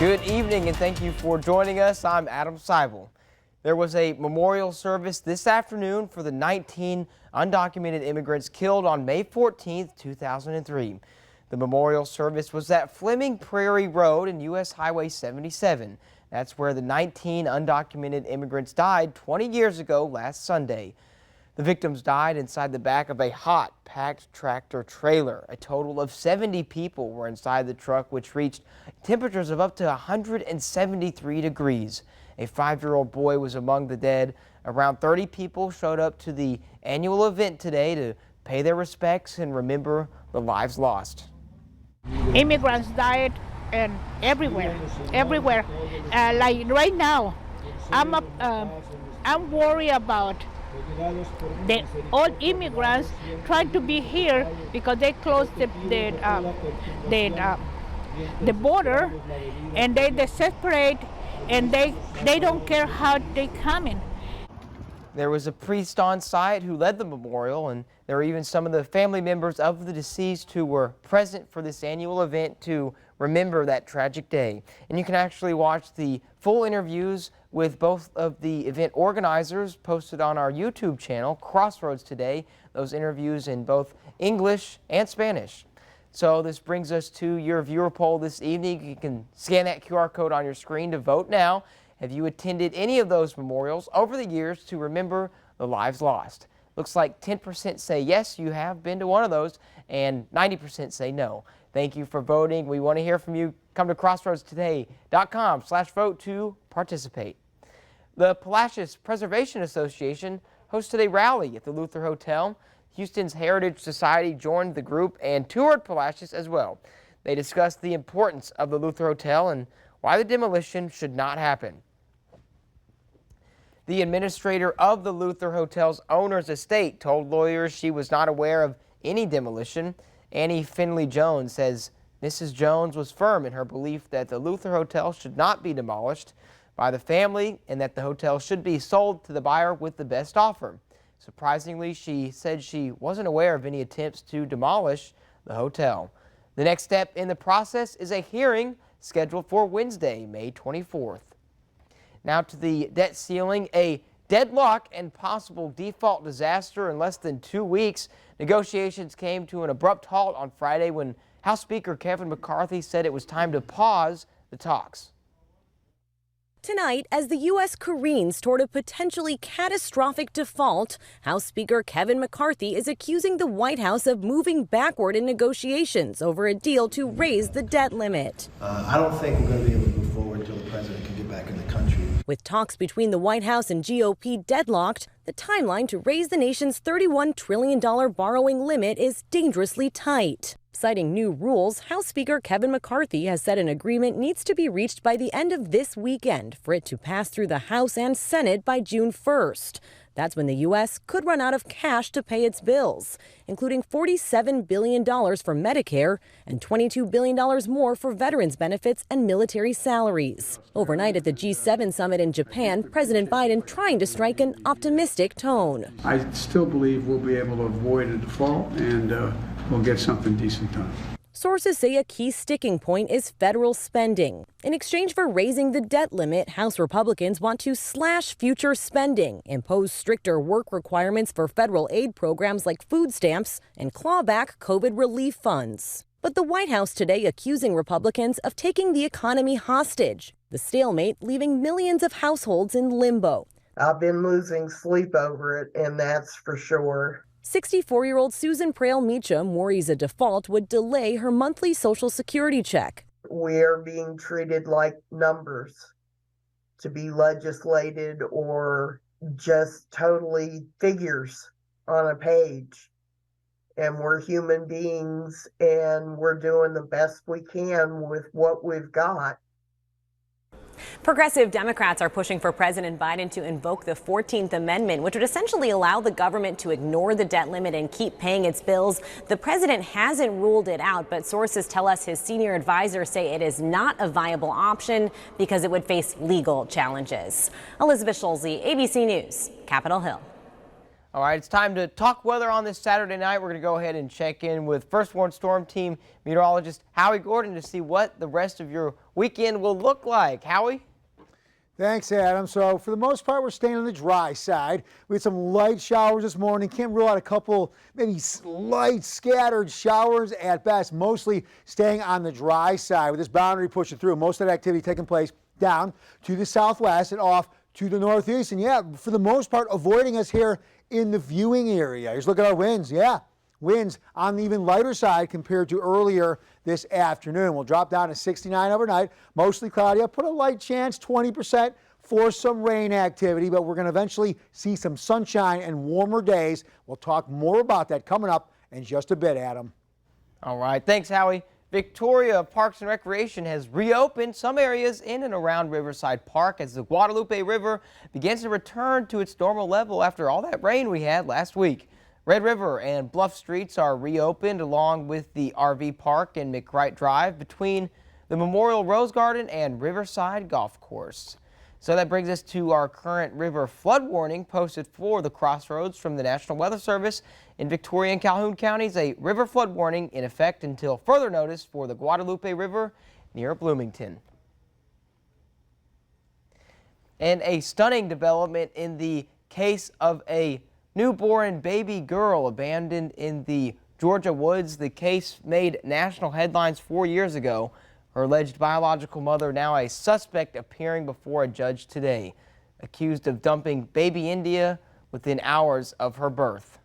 Good evening and thank you for joining us. I'm Adam Seibel. There was a memorial service this afternoon for the 19 undocumented immigrants killed on May 14, 2003. The memorial service was at Fleming Prairie Road and U.S. Highway 77. That's where the 19 undocumented immigrants died 20 years ago last Sunday. The victims died inside the back of a hot, packed tractor trailer. A total of 70 people were inside the truck, which reached temperatures of up to 173 degrees. A 5-year-old boy was among the dead. Around 30 people showed up to the annual event today to pay their respects and remember the lives lost. Immigrants died and everywhere. Like right now, I'm worried about all immigrants trying to be here because they closed the border, and they separate, and they don't care how they come in. There was a priest on site who led the memorial, and there were even some of the family members of the deceased who were present for this annual event to remember that tragic day. And you can actually watch the full interviews with both of the event organizers posted on our YouTube channel, Crossroads Today, those interviews in both English and Spanish. So this brings us to your viewer poll this evening. You can scan that QR code on your screen to vote now. Have you attended any of those memorials over the years to remember the lives lost? Looks like 10% say yes, you have been to one of those, and 90% say no. Thank you for voting. We want to hear from you. Come to crossroadstoday.com/vote to participate. The Palacios Preservation Association hosted a rally at the Luther Hotel. Houston's Heritage Society joined the group and toured Palacios as well. They discussed the importance of the Luther Hotel and why the demolition should not happen. The administrator of the Luther Hotel's owner's estate told lawyers she was not aware of any demolition. Annie Finley Jones says Mrs. Jones was firm in her belief that the Luther Hotel should not be demolished by the family and that the hotel should be sold to the buyer with the best offer. Surprisingly, she said she wasn't aware of any attempts to demolish the hotel. The next step in the process is a hearing scheduled for Wednesday, May 24th. Now to the debt ceiling, a deadlock and possible default disaster in less than 2 weeks. Negotiations came to an abrupt halt on Friday when House Speaker Kevin McCarthy said it was time to pause the talks. Tonight, as the U.S. careens toward a potentially catastrophic default, House Speaker Kevin McCarthy is accusing the White House of moving backward in negotiations over a deal to raise the debt limit. I don't think we're going to be able to move forward until the president can get back in the country. With talks between the White House and GOP deadlocked, the timeline to raise the nation's $31 trillion borrowing limit is dangerously tight. Citing new rules, House Speaker Kevin McCarthy has said an agreement needs to be reached by the end of this weekend for it to pass through the House and Senate by June 1st. That's when the U.S. could run out of cash to pay its bills, including $47 billion for Medicare and $22 billion more for veterans' benefits and military salaries. Overnight at the G7 summit in Japan, President Biden trying to strike an optimistic tone. I still believe we'll be able to avoid a default and we'll get something decent done. Sources say a key sticking point is federal spending. In exchange for raising the debt limit, House Republicans want to slash future spending, impose stricter work requirements for federal aid programs like food stamps, and claw back COVID relief funds. But the White House today accusing Republicans of taking the economy hostage, the stalemate leaving millions of households in limbo. I've been losing sleep over it, and that's for sure. 64-year-old Susan Prail Meacham worries a default would delay her monthly Social Security check. We're being treated like numbers to be legislated or just totally figures on a page. And we're human beings and we're doing the best we can with what we've got. Progressive Democrats are pushing for President Biden to invoke the 14th Amendment, which would essentially allow the government to ignore the debt limit and keep paying its bills. The president hasn't ruled it out, but sources tell us his senior advisors say it is not a viable option because it would face legal challenges. Elizabeth Schulze, ABC News, Capitol Hill. All right, it's time to talk weather on this Saturday night. We're going to go ahead and check in with First Warn Storm Team meteorologist Howie Gordon to see what the rest of your weekend will look like. Howie? Thanks, Adam. So for the most part, we're staying on the dry side. We had some light showers this morning. Can't rule out a couple, maybe light scattered showers at best, mostly staying on the dry side with this boundary pushing through. Most of that activity taking place down to the southwest and off to the northeast. And yeah, for the most part, avoiding us here in the viewing area. Just look at our winds. Yeah, winds on the even lighter side compared to earlier this afternoon. We'll drop down to 69 overnight, mostly cloudy. I'll put a light chance, 20% for some rain activity, but we're going to eventually see some sunshine and warmer days. We'll talk more about that coming up in just a bit, Adam. All right, thanks, Howie. Victoria Parks and Recreation has reopened some areas in and around Riverside Park as the Guadalupe River begins to return to its normal level after all that rain we had last week. Red River and Bluff Streets are reopened along with the RV Park and McWright Drive between the Memorial Rose Garden and Riverside Golf Course. So that brings us to our current river flood warning posted for the crossroads from the National Weather Service. In Victoria and Calhoun counties, a river flood warning in effect until further notice for the Guadalupe River near Bloomington. And a stunning development in the case of a newborn baby girl abandoned in the Georgia woods. The case made national headlines 4 years ago. Her alleged biological mother now a suspect appearing before a judge today, accused of dumping baby India within hours of her birth.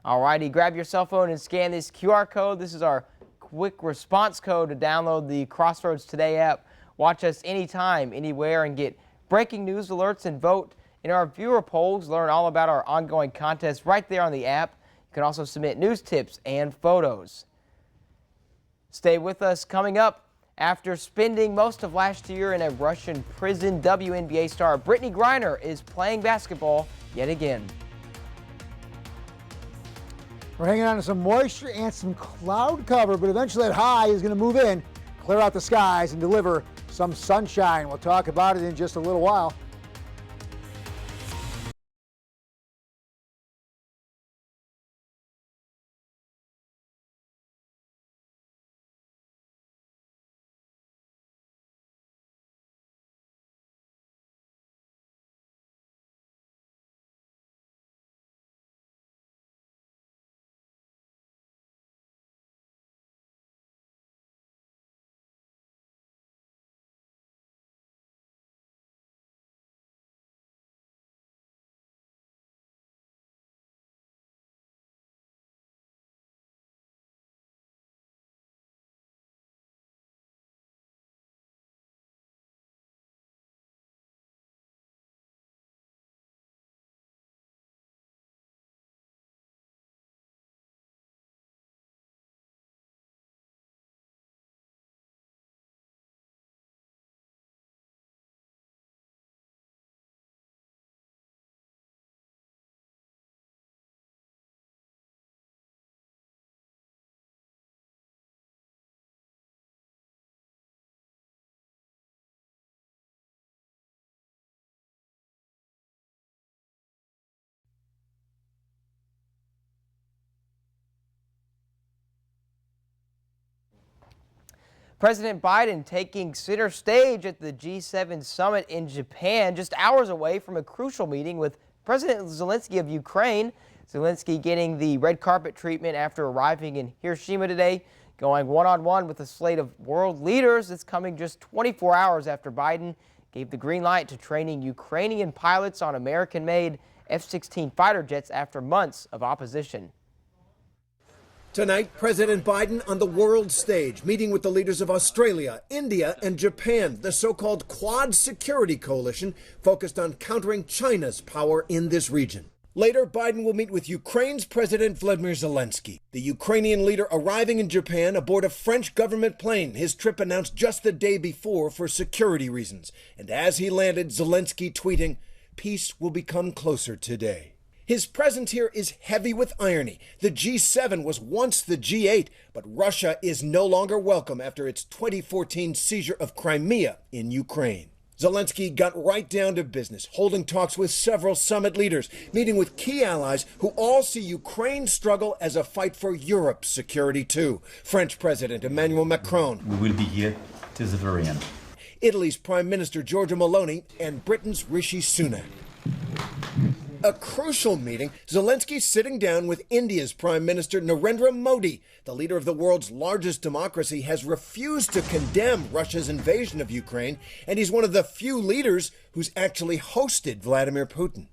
All righty, grab your cell phone and scan this QR code. This is our quick response code to download the Crossroads Today app. Watch us anytime, anywhere, and get breaking news alerts and vote in our viewer polls. Learn all about our ongoing contests right there on the app. You can also submit news tips and photos. Stay with us. Coming up, after spending most of last year in a Russian prison, WNBA star Brittany Griner is playing basketball yet again. We're hanging on to some moisture and some cloud cover, but eventually that high is going to move in, clear out the skies, and deliver some sunshine. We'll talk about it in just a little while. President Biden taking center stage at the G7 summit in Japan, just hours away from a crucial meeting with President Zelensky of Ukraine. Zelensky getting the red carpet treatment after arriving in Hiroshima today, going one-on-one with a slate of world leaders. It's coming just 24 hours after Biden gave the green light to training Ukrainian pilots on American-made F-16 fighter jets after months of opposition. Tonight, President Biden on the world stage, meeting with the leaders of Australia, India, and Japan, the so-called Quad Security Coalition, focused on countering China's power in this region. Later, Biden will meet with Ukraine's President Vladimir Zelensky, the Ukrainian leader arriving in Japan aboard a French government plane, his trip announced just the day before for security reasons. And as he landed, Zelensky tweeting, "Peace will become closer today." His presence here is heavy with irony. The G7 was once the G8, but Russia is no longer welcome after its 2014 seizure of Crimea in Ukraine. Zelensky got right down to business, holding talks with several summit leaders, meeting with key allies who all see Ukraine's struggle as a fight for Europe's security too. French President Emmanuel Macron. We will be here till the very end. Italy's Prime Minister Giorgia Meloni and Britain's Rishi Sunak. A crucial meeting, Zelensky sitting down with India's Prime Minister Narendra Modi. The leader of the world's largest democracy has refused to condemn Russia's invasion of Ukraine, and he's one of the few leaders who's actually hosted Vladimir Putin.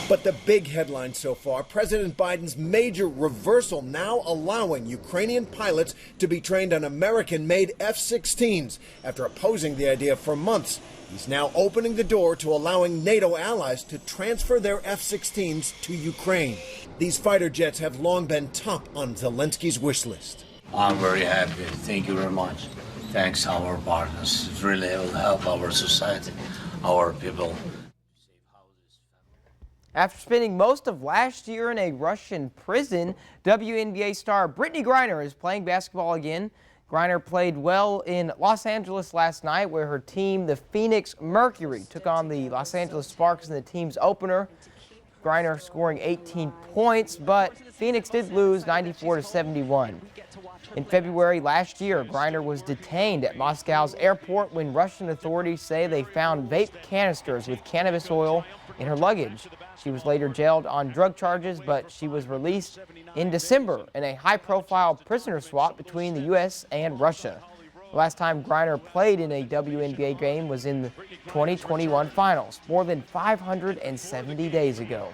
But the big headline so far, President Biden's major reversal now allowing Ukrainian pilots to be trained on American-made F-16s after opposing the idea for months. He's now opening the door to allowing NATO allies to transfer their F-16s to Ukraine. These fighter jets have long been top on Zelensky's wish list. I'm very happy. Thank you very much. Thanks our partners. It really will help our society, our people. After spending most of last year in a Russian prison, WNBA star Brittany Griner is playing basketball again. Griner played well in Los Angeles last night, where her team, the Phoenix Mercury, took on the Los Angeles Sparks in the team's opener. Griner scoring 18 points, but Phoenix did lose 94-71. In February last year, Griner was detained at Moscow's airport when Russian authorities say they found vape canisters with cannabis oil in her luggage. She was later jailed on drug charges, but she was released in December in a high-profile prisoner swap between the U.S. and Russia. The last time Griner played in a WNBA game was in the 2021 finals, more than 570 days ago.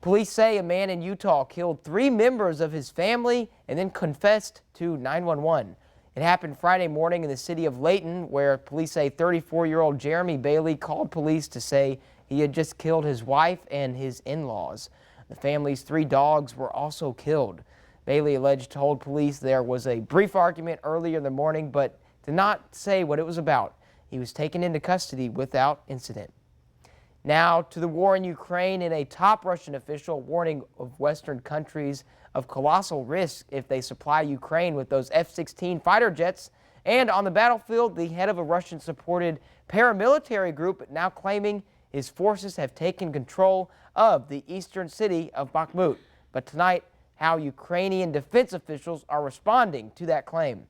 Police say a man in Utah killed 3 members of his family and then confessed to 911. It happened Friday morning in the city of Layton, where police say 34-year-old Jeremy Bailey called police to say he had just killed his wife and his in-laws. The family's 3 dogs were also killed. Bailey told police there was a brief argument earlier in the morning, but did not say what it was about. He was taken into custody without incident. Now to the war in Ukraine, and a top Russian official warning of Western countries of colossal risk if they supply Ukraine with those F-16 fighter jets. And on the battlefield, the head of a Russian-supported paramilitary group now claiming his forces have taken control of the eastern city of Bakhmut. But tonight, how Ukrainian defense officials are responding to that claim.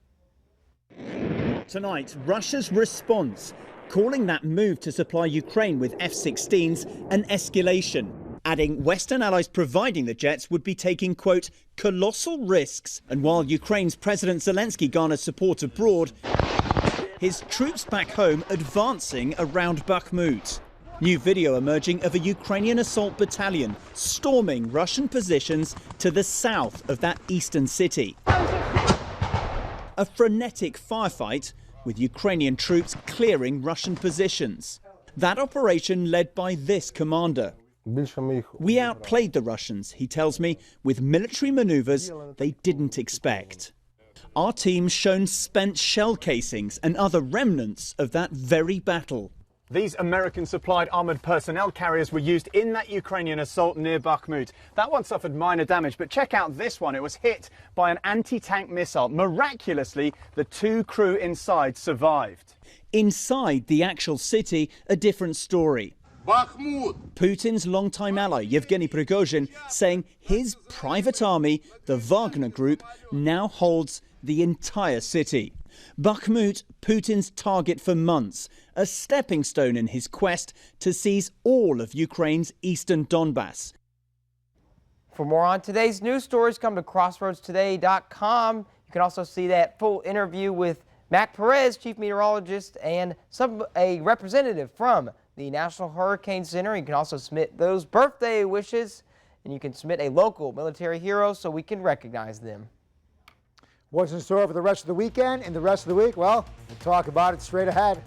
Tonight, Russia's response, calling that move to supply Ukraine with F-16s an escalation, adding Western allies providing the jets would be taking, quote, colossal risks. And while Ukraine's President Zelensky garners support abroad, his troops back home advancing around Bakhmut. New video emerging of a Ukrainian assault battalion storming Russian positions to the south of that eastern city. A frenetic firefight with Ukrainian troops clearing Russian positions. That operation led by this commander. We outplayed the Russians, he tells me, with military maneuvers they didn't expect. Our team's shown spent shell casings and other remnants of that very battle. These American-supplied armoured personnel carriers were used in that Ukrainian assault near Bakhmut. That one suffered minor damage, but check out this one. It was hit by an anti-tank missile. Miraculously, the 2 crew inside survived. Inside the actual city, a different story. Bakhmut. Putin's longtime ally, Yevgeny Prigozhin, saying his private army, the Wagner Group, now holds the entire city. Bakhmut, Putin's target for months, a stepping stone in his quest to seize all of Ukraine's eastern Donbass. For more on today's news stories, come to crossroadstoday.com. You can also see that full interview with Mac Perez, chief meteorologist, and a representative from the National Hurricane Center. You can also submit those birthday wishes, and you can submit a local military hero so we can recognize them. What's in store for the rest of the weekend and the rest of the week? Well, we'll talk about it straight ahead.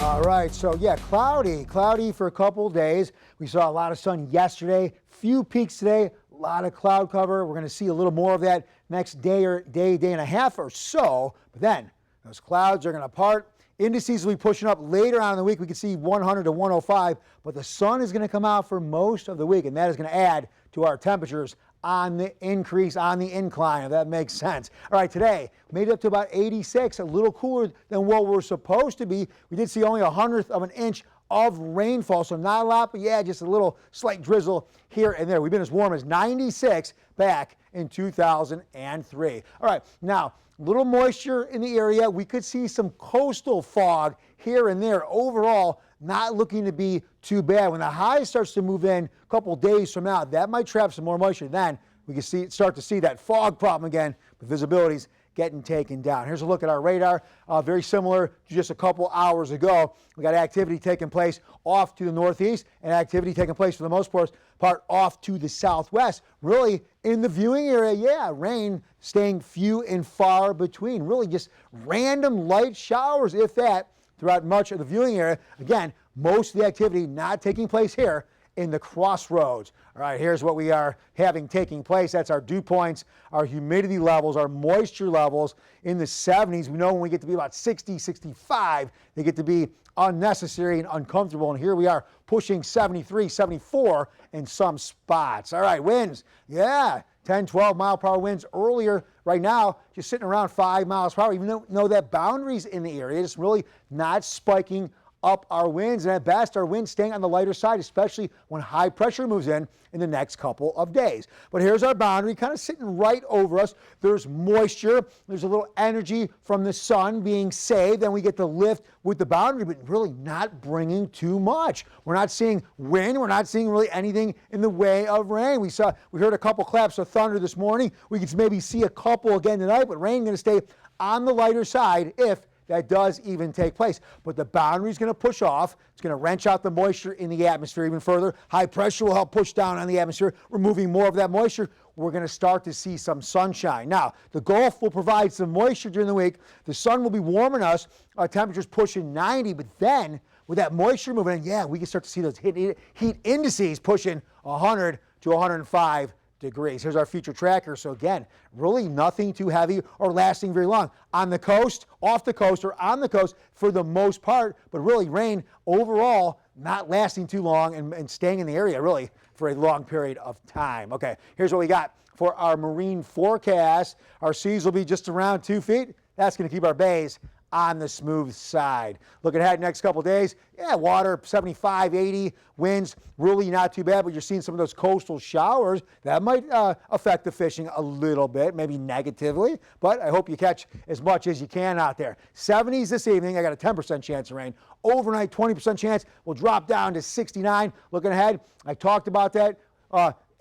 All right, so yeah, cloudy for a couple days. We saw a lot of sun yesterday, few peaks today, a lot of cloud cover. We're going to see a little more of that next day and a half or so. But then those clouds are going to part. Indices will be pushing up later on in the week. We can see 100 to 105, but the sun is going to come out for most of the week, and that is going to add to our temperatures on the increase, on the incline, if that makes sense. All right, today made it up to about 86, a little cooler than what we're supposed to be. We did see only 1/100 of an inch of rainfall, so not a lot, but yeah, just a little slight drizzle here and there. We've been as warm as 96 back in 2003. All right, now, little moisture in the area. We could see some coastal fog here and there. Overall, not looking to be too bad. When the high starts to move in a couple days from now, that might trap some more moisture. Then we can start to see that fog problem again, but visibility's getting taken down. Here's a look at our radar. Very similar to just a couple hours ago. We got activity taking place off to the northeast and activity taking place for the most part off to the southwest. Really in the viewing area, yeah, rain staying few and far between. Really just random light showers, if that, throughout much of the viewing area. Again, most of the activity not taking place here in the crossroads. All right, here's what we are having taking place. That's our dew points, our humidity levels, our moisture levels in the 70s. We know when we get to be about 60, 65, they get to be unnecessary and uncomfortable. And here we are pushing 73, 74 in some spots. All right, winds, yeah, 10, 12 mile per hour winds earlier. Right now, just sitting around 5 miles per hour, even though that boundaries in the area, just really not spiking up our winds, and at best our winds staying on the lighter side, especially when high pressure moves in the next couple of days. But here's our boundary kind of sitting right over us. There's moisture, there's a little energy from the sun being saved, and we get the lift with the boundary, but really not bringing too much. We're not seeing wind, we're not seeing really anything in the way of rain. We heard a couple claps of thunder this morning. We could maybe see a couple again tonight, but rain going to stay on the lighter side if that does even take place. But the boundary is going to push off. It's going to wrench out the moisture in the atmosphere even further. High pressure will help push down on the atmosphere, removing more of that moisture. We're going to start to see some sunshine. Now, the Gulf will provide some moisture during the week. The sun will be warming us. Our temperatures pushing 90, but then with that moisture moving in, yeah, we can start to see those heat indices pushing 100 to 105 degrees. Here's our future tracker. So again, really nothing too heavy or lasting very long. On the coast, off the coast, or on the coast for the most part, but really rain overall not lasting too long and staying in the area really for a long period of time. Okay, here's what we got for our marine forecast. Our seas will be just around 2 feet. That's going to keep our bays on the smooth side. Looking ahead next couple days, yeah, water 75, 80, winds really not too bad, but you're seeing some of those coastal showers. That might affect the fishing a little bit, maybe negatively, but I hope you catch as much as you can out there. 70s this evening, I got a 10% chance of rain. Overnight, 20% chance will drop down to 69. Looking ahead, I talked about that,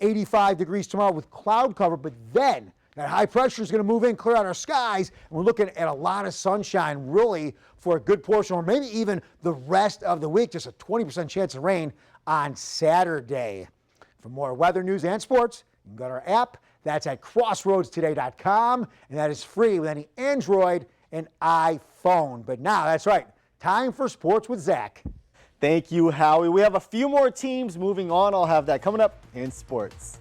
85 degrees tomorrow with cloud cover, but then that high pressure is going to move in, clear out our skies, and we're looking at a lot of sunshine really for a good portion, or maybe even the rest of the week. Just a 20% chance of rain on Saturday. For more weather news and sports, you can go to our app. That's at crossroadstoday.com, and that is free with any Android and iPhone. But now, that's right, time for Sports with Zach. Thank you, Howie. We have a few more teams moving on. I'll have that coming up in sports.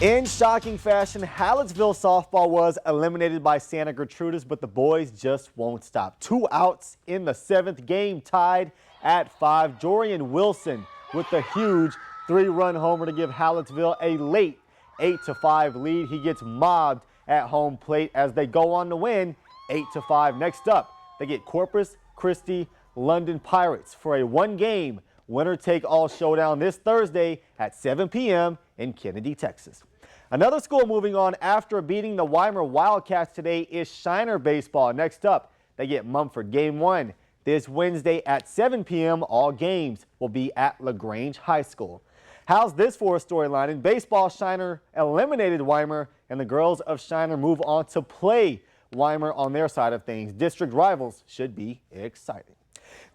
In shocking fashion, Hallettsville softball was eliminated by Santa Gertrudis, but the boys just won't stop. 2 outs in the 7th, game tied at 5. Jorian Wilson with the huge 3-run homer to give Hallettsville a late 8-5 lead. He gets mobbed at home plate as they go on to win 8-5. Next up, they get Corpus Christi London Pirates for a 1-game winner-take-all showdown this Thursday at 7 p.m. in Kennedy, Texas. Another school moving on after beating the Weimar Wildcats today is Shiner baseball. Next up, they get Mumford. Game 1 this Wednesday at 7 p.m. All games will be at LaGrange High School. How's this for a storyline? In baseball, Shiner eliminated Weimar, and the girls of Shiner move on to play Weimar on their side of things. District rivals should be exciting.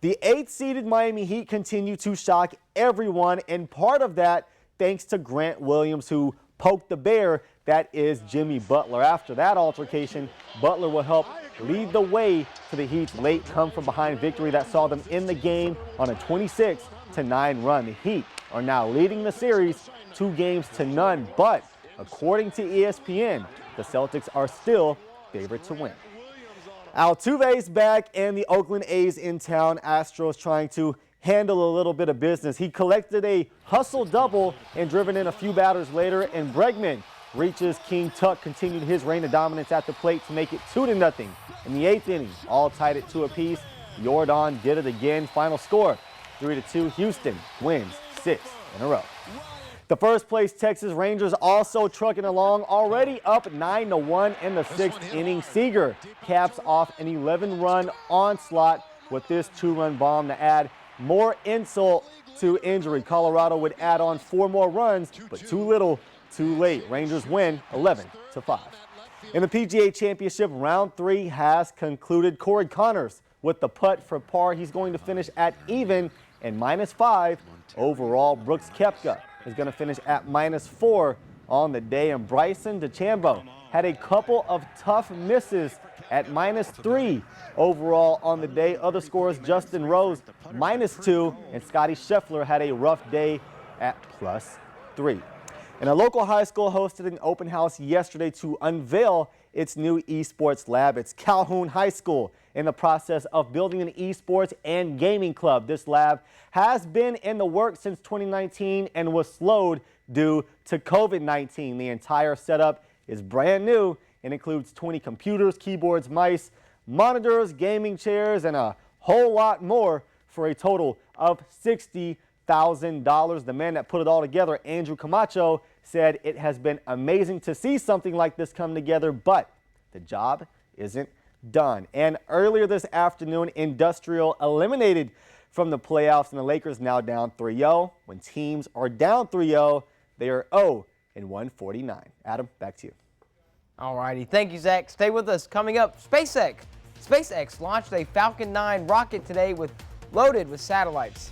The 8th-seeded Miami Heat continue to shock everyone, and part of that thanks to Grant Williams, who poked the bear that is Jimmy Butler. After that altercation, Butler will help lead the way to the Heat's late come-from-behind victory that saw them in the game on a 26-9 run. The Heat are now leading the series 2-0, but according to ESPN, the Celtics are still favored to win. Altuve's back and the Oakland A's in town. Astros trying to handle a little bit of business. He collected a hustle double and driven in a few batters later, and Bregman reaches King Tuck, continued his reign of dominance at the plate to make it 2-0 in the 8th inning, all tied at 2 apiece. Jordan did it again. Final score 3-2. Houston wins 6 in a row. The first place Texas Rangers also trucking along, already up 9-1 in the 6th inning. Seager caps off an 11-run onslaught with this 2-run bomb to add more insult to injury. Colorado would add on 4 more runs, but too little, too late. Rangers win 11-5. In the PGA Championship, round 3 has concluded. Corey Connors with the putt for par. He's going to finish at even and -5 overall. Brooks Koepka is going to finish at -4 on the day, and Bryson DeChambeau had a couple of tough misses at -3 overall on the day. Other scores, Justin Rose -2, and Scotty Scheffler had a rough day at +3. And a local high school hosted an open house yesterday to unveil its new esports lab. It's Calhoun High School in the process of building an esports and gaming club. This lab has been in the works since 2019 and was slowed due to COVID-19. The entire setup is brand new and includes 20 computers, keyboards, mice, monitors, gaming chairs, and a whole lot more for a total of $60,000. The man that put it all together, Andrew Camacho, said it has been amazing to see something like this come together, but the job isn't done. And earlier this afternoon, Industrial eliminated from the playoffs, and the Lakers now down 3-0. When teams are down 3-0, they are 0-149. Adam, back to you. All righty. Thank you, Zach. Stay with us. Coming up, SpaceX launched a Falcon 9 rocket today loaded with satellites.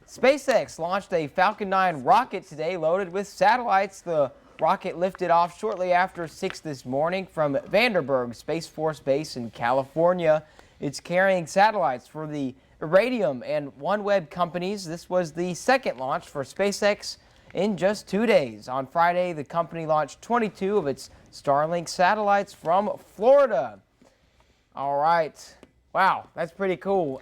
SpaceX launched a Falcon 9 rocket today loaded with satellites. The rocket lifted off shortly after 6 this morning from Vandenberg Space Force Base in California. It's carrying satellites for the Iridium and OneWeb companies. This was the second launch for SpaceX in just 2 days. On Friday, the company launched 22 of its Starlink satellites from Florida. All right. Wow, that's pretty cool.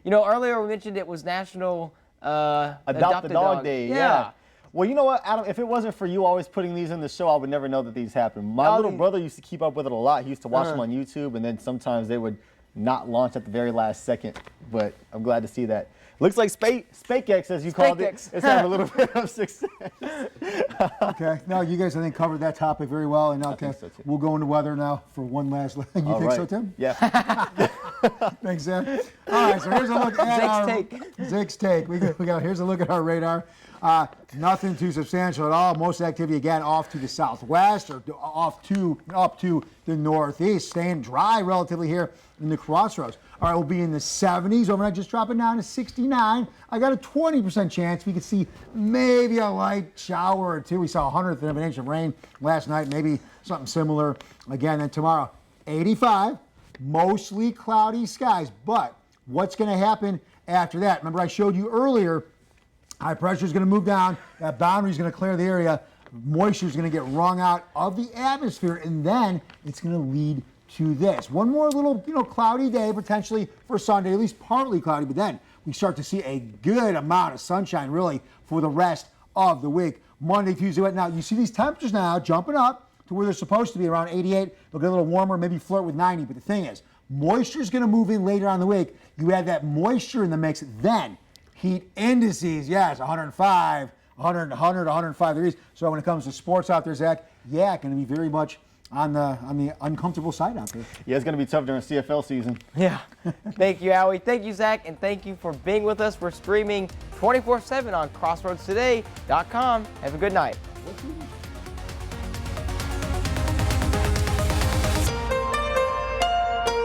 You know, earlier we mentioned it was National Adopt a Dog Day. Yeah. Well, you know what, Adam, if it wasn't for you always putting these in the show, I would never know that these happen. My little brother used to keep up with it a lot. He used to watch them on YouTube, and then sometimes they would not launch at the very last second. But I'm glad to see that. Looks like SpaceX, as you called it, is having a little bit of success. Okay. No, you guys, I think, covered that topic very well. And okay, so we'll go into weather now for one last look. You think so, Tim? Yeah. Thanks, Zach. All right, so here's a look at Zig's take. We got here's a look at our radar. Nothing too substantial at all. Most activity again off to the southwest or up to the northeast, staying dry relatively here in the crossroads. All right, we'll be in the 70s. Overnight, just dropping down to 69. I got a 20% chance we could see maybe a light shower or two. We saw 100th of an inch of rain last night, maybe something similar again. And tomorrow, 85, mostly cloudy skies. But what's going to happen after that? Remember, I showed you earlier. High pressure is going to move down. That boundary is going to clear the area. Moisture is going to get wrung out of the atmosphere, and then it's going to lead to this. One more little, cloudy day potentially for Sunday, at least partly cloudy, but then we start to see a good amount of sunshine really for the rest of the week. Monday, Tuesday, now you see these temperatures now jumping up to where they're supposed to be around 88. They'll get a little warmer, maybe flirt with 90, but the thing is, moisture is going to move in later on in the week. You add that moisture in the mix, then heat indices, yes, 105, 100, 105 degrees. So when it comes to sports out there, Zach, yeah, going to be very much on the uncomfortable side out there. Yeah, it's going to be tough during CFL season. Yeah. Thank you, Howie. Thank you, Zach, and thank you for being with us. We're streaming 24/7 on CrossroadsToday.com. Have a good night.